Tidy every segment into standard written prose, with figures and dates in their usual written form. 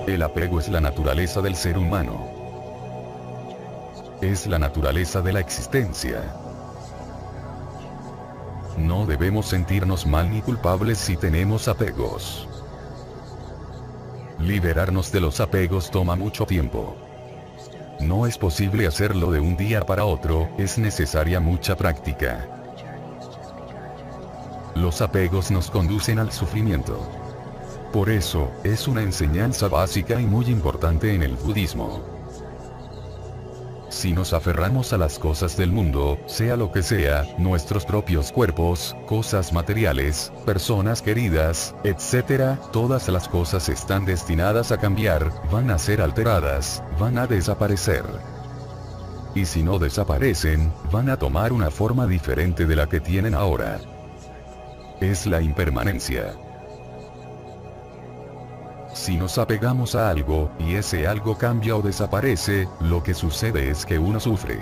El apego es la naturaleza del ser humano. Es la naturaleza de la existencia. No debemos sentirnos mal ni culpables si tenemos apegos. Liberarnos de los apegos toma mucho tiempo. No es posible hacerlo de un día para otro, es necesaria mucha práctica. Los apegos nos conducen al sufrimiento. Por eso, es una enseñanza básica y muy importante en el budismo. Si nos aferramos a las cosas del mundo, sea lo que sea, nuestros propios cuerpos, cosas materiales, personas queridas, etc., todas las cosas están destinadas a cambiar, van a ser alteradas, van a desaparecer. Y si no desaparecen, van a tomar una forma diferente de la que tienen ahora. Es la impermanencia. Si nos apegamos a algo, y ese algo cambia o desaparece, lo que sucede es que uno sufre.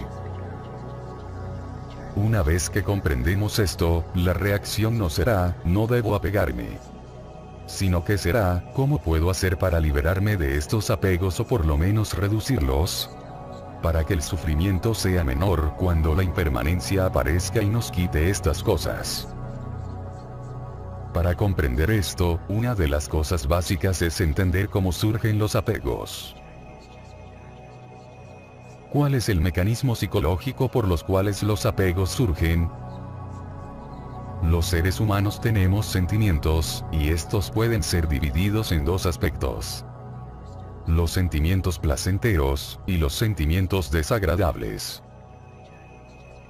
Una vez que comprendemos esto, la reacción no será, no debo apegarme. Sino que será, ¿cómo puedo hacer para liberarme de estos apegos o por lo menos reducirlos? Para que el sufrimiento sea menor cuando la impermanencia aparezca y nos quite estas cosas. Para comprender esto, una de las cosas básicas es entender cómo surgen los apegos. ¿Cuál es el mecanismo psicológico por los cuales los apegos surgen? Los seres humanos tenemos sentimientos, y estos pueden ser divididos en dos aspectos. Los sentimientos placenteros, y los sentimientos desagradables.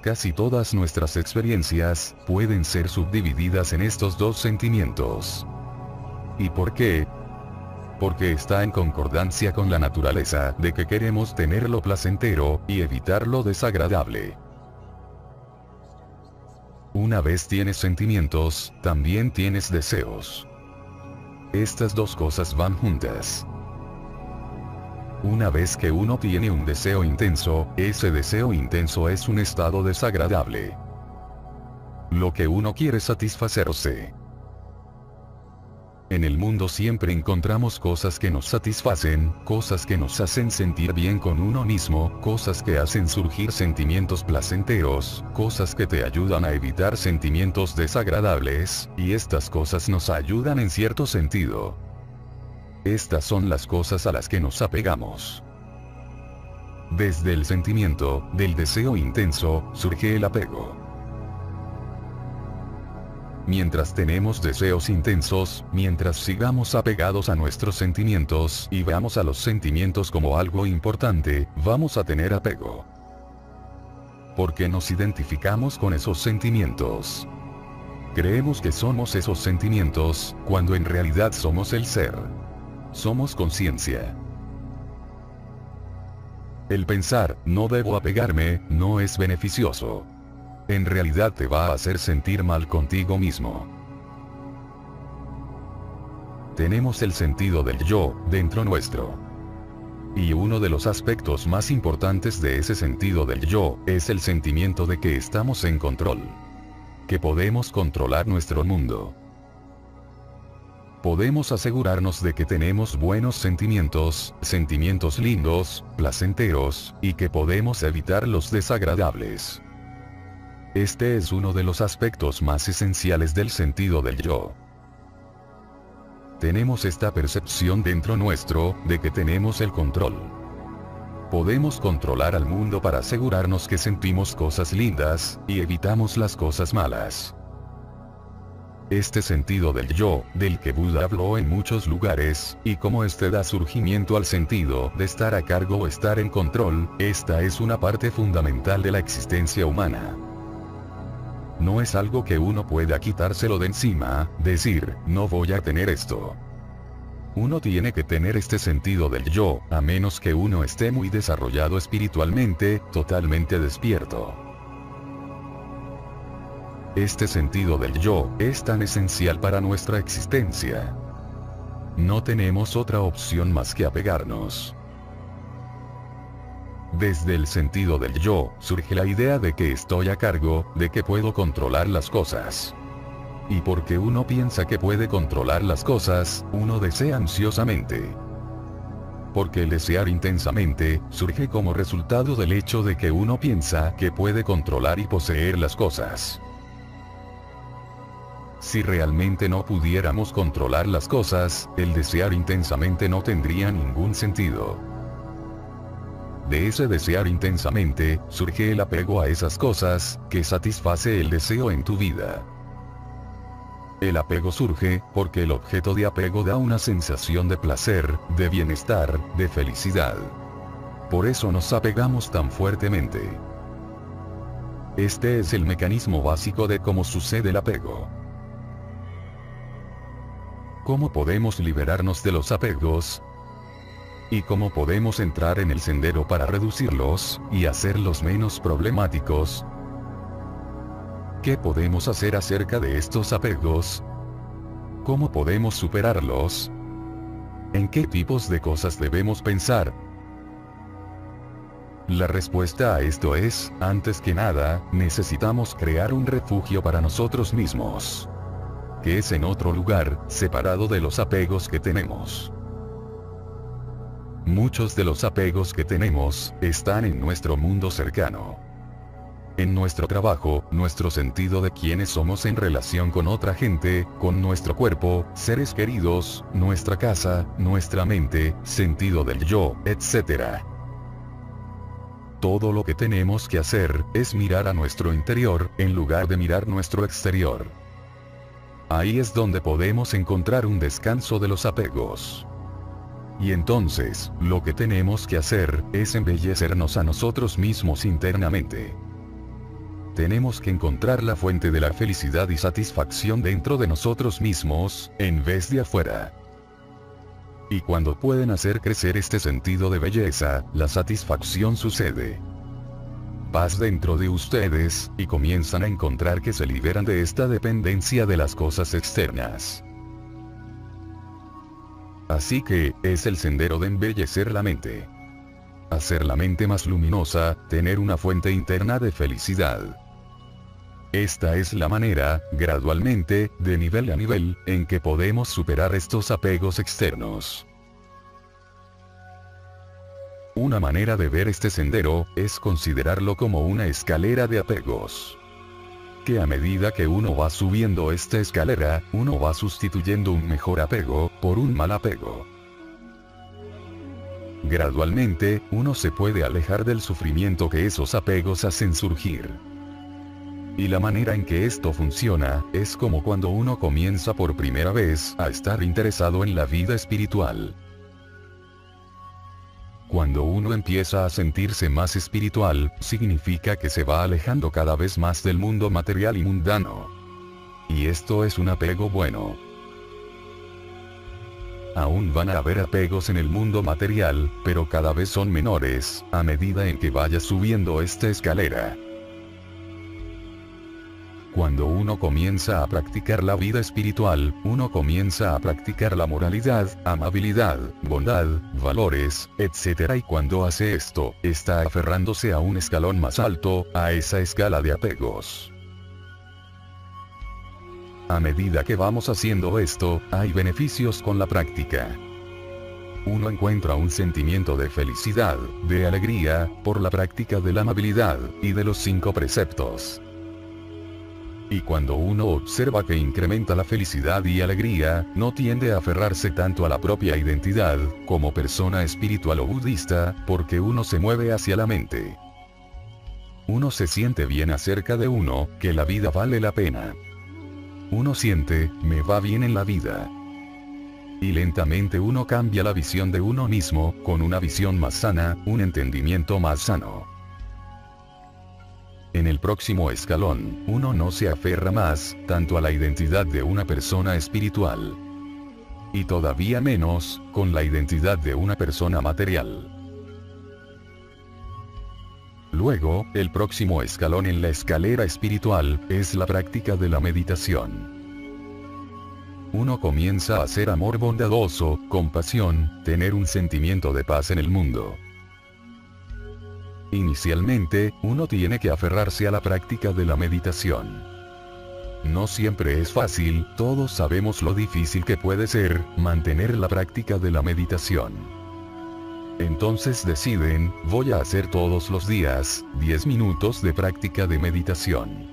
Casi todas nuestras experiencias pueden ser subdivididas en estos dos sentimientos. ¿Y por qué? Porque está en concordancia con la naturaleza de que queremos tener lo placentero y evitar lo desagradable. Una vez tienes sentimientos, también tienes deseos. Estas dos cosas van juntas. Una vez que uno tiene un deseo intenso, ese deseo intenso es un estado desagradable. Lo que uno quiere satisfacerse. En el mundo siempre encontramos cosas que nos satisfacen, cosas que nos hacen sentir bien con uno mismo, cosas que hacen surgir sentimientos placenteros, cosas que te ayudan a evitar sentimientos desagradables, y estas cosas nos ayudan en cierto sentido. Estas son las cosas a las que nos apegamos. Desde el sentimiento, del deseo intenso, surge el apego. Mientras tenemos deseos intensos, mientras sigamos apegados a nuestros sentimientos y veamos a los sentimientos como algo importante, vamos a tener apego. Porque nos identificamos con esos sentimientos. Creemos que somos esos sentimientos, cuando en realidad somos el ser. Somos conciencia. El pensar, no debo apegarme, no es beneficioso. En realidad te va a hacer sentir mal contigo mismo. Tenemos el sentido del yo, dentro nuestro. Y uno de los aspectos más importantes de ese sentido del yo, es el sentimiento de que estamos en control. Que podemos controlar nuestro mundo. Podemos asegurarnos de que tenemos buenos sentimientos, sentimientos lindos, placenteros, y que podemos evitar los desagradables. Este es uno de los aspectos más esenciales del sentido del yo. Tenemos esta percepción dentro nuestro, de que tenemos el control. Podemos controlar al mundo para asegurarnos que sentimos cosas lindas, y evitamos las cosas malas. Este sentido del yo, del que Buda habló en muchos lugares, y cómo este da surgimiento al sentido de estar a cargo o estar en control, esta es una parte fundamental de la existencia humana. No es algo que uno pueda quitárselo de encima, decir, no voy a tener esto. Uno tiene que tener este sentido del yo, a menos que uno esté muy desarrollado espiritualmente, totalmente despierto. Este sentido del yo, es tan esencial para nuestra existencia. No tenemos otra opción más que apegarnos. Desde el sentido del yo, surge la idea de que estoy a cargo, de que puedo controlar las cosas. Y porque uno piensa que puede controlar las cosas, uno desea ansiosamente. porque el desear intensamente, surge como resultado del hecho de que uno piensa que puede controlar y poseer las cosas. Si realmente no pudiéramos controlar las cosas, el desear intensamente no tendría ningún sentido. De ese desear intensamente, surge el apego a esas cosas, que satisface el deseo en tu vida. El apego surge, porque el objeto de apego da una sensación de placer, de bienestar, de felicidad. Por eso nos apegamos tan fuertemente. Este es el mecanismo básico de cómo sucede el apego. ¿Cómo podemos liberarnos de los apegos? ¿Y cómo podemos entrar en el sendero para reducirlos, y hacerlos menos problemáticos? ¿Qué podemos hacer acerca de estos apegos? ¿Cómo podemos superarlos? ¿En qué tipos de cosas debemos pensar? La respuesta a esto es, antes que nada, necesitamos crear un refugio para nosotros mismos. Que es en otro lugar, separado de los apegos que tenemos. Muchos de los apegos que tenemos, están en nuestro mundo cercano. En nuestro trabajo, nuestro sentido de quiénes somos en relación con otra gente, con nuestro cuerpo, seres queridos, nuestra casa, nuestra mente, sentido del yo, etc. Todo lo que tenemos que hacer, es mirar a nuestro interior, en lugar de mirar nuestro exterior. Ahí es donde podemos encontrar un descanso de los apegos. Y entonces, lo que tenemos que hacer, es embellecernos a nosotros mismos internamente. Tenemos que encontrar la fuente de la felicidad y satisfacción dentro de nosotros mismos, en vez de afuera. Y cuando pueden hacer crecer este sentido de belleza, la satisfacción sucede. Paz dentro de ustedes, y comienzan a encontrar que se liberan de esta dependencia de las cosas externas. Así que, es el sendero de embellecer la mente. Hacer la mente más luminosa, tener una fuente interna de felicidad. Esta es la manera, gradualmente, de nivel a nivel, en que podemos superar estos apegos externos. Una manera de ver este sendero, es considerarlo como una escalera de apegos. Que a medida que uno va subiendo esta escalera, uno va sustituyendo un mejor apego, por un mal apego. Gradualmente, uno se puede alejar del sufrimiento que esos apegos hacen surgir. Y la manera en que esto funciona, es como cuando uno comienza por primera vez a estar interesado en la vida espiritual. Cuando uno empieza a sentirse más espiritual, significa que se va alejando cada vez más del mundo material y mundano. Y esto es un apego bueno. Aún van a haber apegos en el mundo material, pero cada vez son menores, a medida en que vaya subiendo esta escalera. Cuando uno comienza a practicar la vida espiritual, uno comienza a practicar la moralidad, amabilidad, bondad, valores, etc. Y cuando hace esto, está aferrándose a un escalón más alto, a esa escala de apegos. A medida que vamos haciendo esto, hay beneficios con la práctica. Uno encuentra un sentimiento de felicidad, de alegría, por la práctica de la amabilidad, y de los 5 preceptos. Y cuando uno observa que incrementa la felicidad y alegría, no tiende a aferrarse tanto a la propia identidad, como persona espiritual o budista, porque uno se mueve hacia la mente. Uno se siente bien acerca de uno, que la vida vale la pena. Uno siente, me va bien en la vida. Y lentamente uno cambia la visión de uno mismo, con una visión más sana, un entendimiento más sano. En el próximo escalón, uno no se aferra más, tanto a la identidad de una persona espiritual. Y todavía menos, con la identidad de una persona material. Luego, el próximo escalón en la escalera espiritual, es la práctica de la meditación. Uno comienza a hacer amor bondadoso, compasión, tener un sentimiento de paz en el mundo. Inicialmente, uno tiene que aferrarse a la práctica de la meditación. No siempre es fácil, todos sabemos lo difícil que puede ser, mantener la práctica de la meditación. Entonces deciden, voy a hacer todos los días, 10 minutos de práctica de meditación.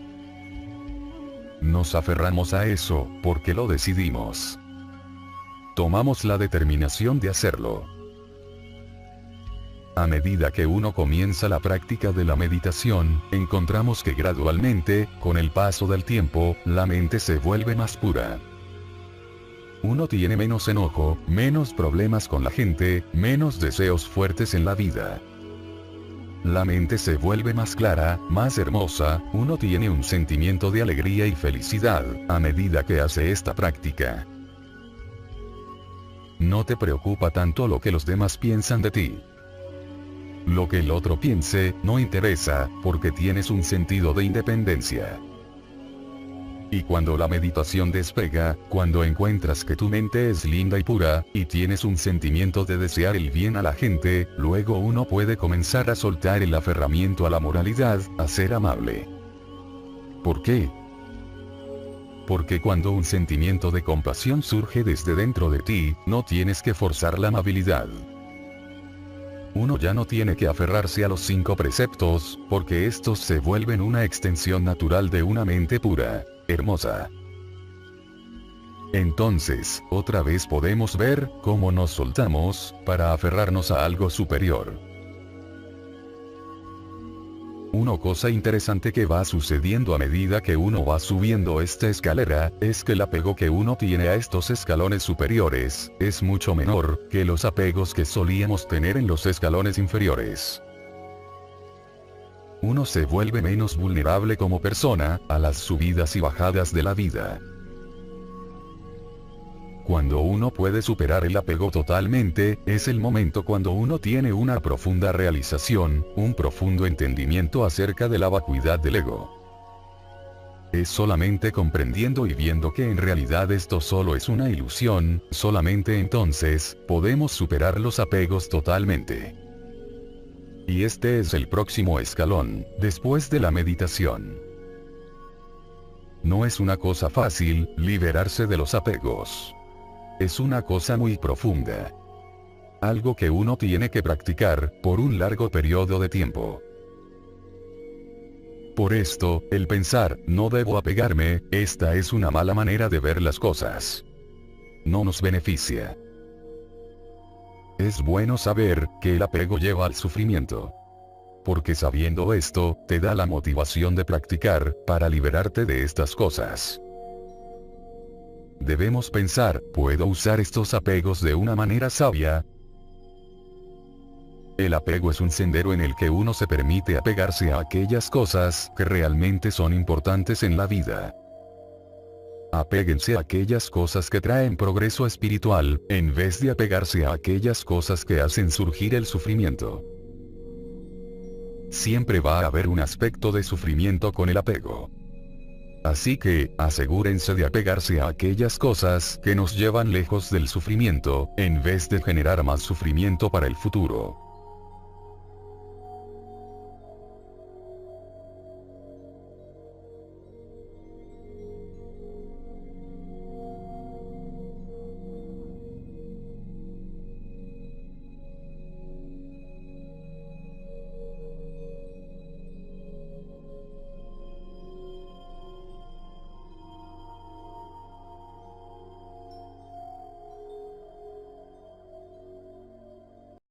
Nos aferramos a eso, porque lo decidimos. Tomamos la determinación de hacerlo. A medida que uno comienza la práctica de la meditación, encontramos que gradualmente, con el paso del tiempo, la mente se vuelve más pura. Uno tiene menos enojo, menos problemas con la gente, menos deseos fuertes en la vida. La mente se vuelve más clara, más hermosa, uno tiene un sentimiento de alegría y felicidad, a medida que hace esta práctica. No te preocupa tanto lo que los demás piensan de ti. Lo que el otro piense, no interesa, porque tienes un sentido de independencia. Y cuando la meditación despega, cuando encuentras que tu mente es linda y pura, y tienes un sentimiento de desear el bien a la gente, luego uno puede comenzar a soltar el aferramiento a la moralidad, a ser amable. ¿Por qué? Porque cuando un sentimiento de compasión surge desde dentro de ti, no tienes que forzar la amabilidad. Uno ya no tiene que aferrarse a los 5 preceptos, porque estos se vuelven una extensión natural de una mente pura, hermosa. Entonces, otra vez podemos ver cómo nos soltamos, para aferrarnos a algo superior. Una cosa interesante que va sucediendo a medida que uno va subiendo esta escalera, es que el apego que uno tiene a estos escalones superiores, es mucho menor, que los apegos que solíamos tener en los escalones inferiores. Uno se vuelve menos vulnerable como persona, a las subidas y bajadas de la vida. Cuando uno puede superar el apego totalmente, es el momento cuando uno tiene una profunda realización, un profundo entendimiento acerca de la vacuidad del ego. Es solamente comprendiendo y viendo que en realidad esto solo es una ilusión, solamente entonces, podemos superar los apegos totalmente. Y este es el próximo escalón, después de la meditación. No es una cosa fácil, liberarse de los apegos. Es una cosa muy profunda. Algo que uno tiene que practicar, por un largo periodo de tiempo. Por esto, el pensar, no debo apegarme, esta es una mala manera de ver las cosas. No nos beneficia. Es bueno saber, que el apego lleva al sufrimiento. Porque sabiendo esto, te da la motivación de practicar, para liberarte de estas cosas. Debemos pensar, ¿puedo usar estos apegos de una manera sabia? El apego es un sendero en el que uno se permite apegarse a aquellas cosas que realmente son importantes en la vida. Apéguense a aquellas cosas que traen progreso espiritual, en vez de apegarse a aquellas cosas que hacen surgir el sufrimiento. Siempre va a haber un aspecto de sufrimiento con el apego. Así que, asegúrense de apegarse a aquellas cosas que nos llevan lejos del sufrimiento, en vez de generar más sufrimiento para el futuro.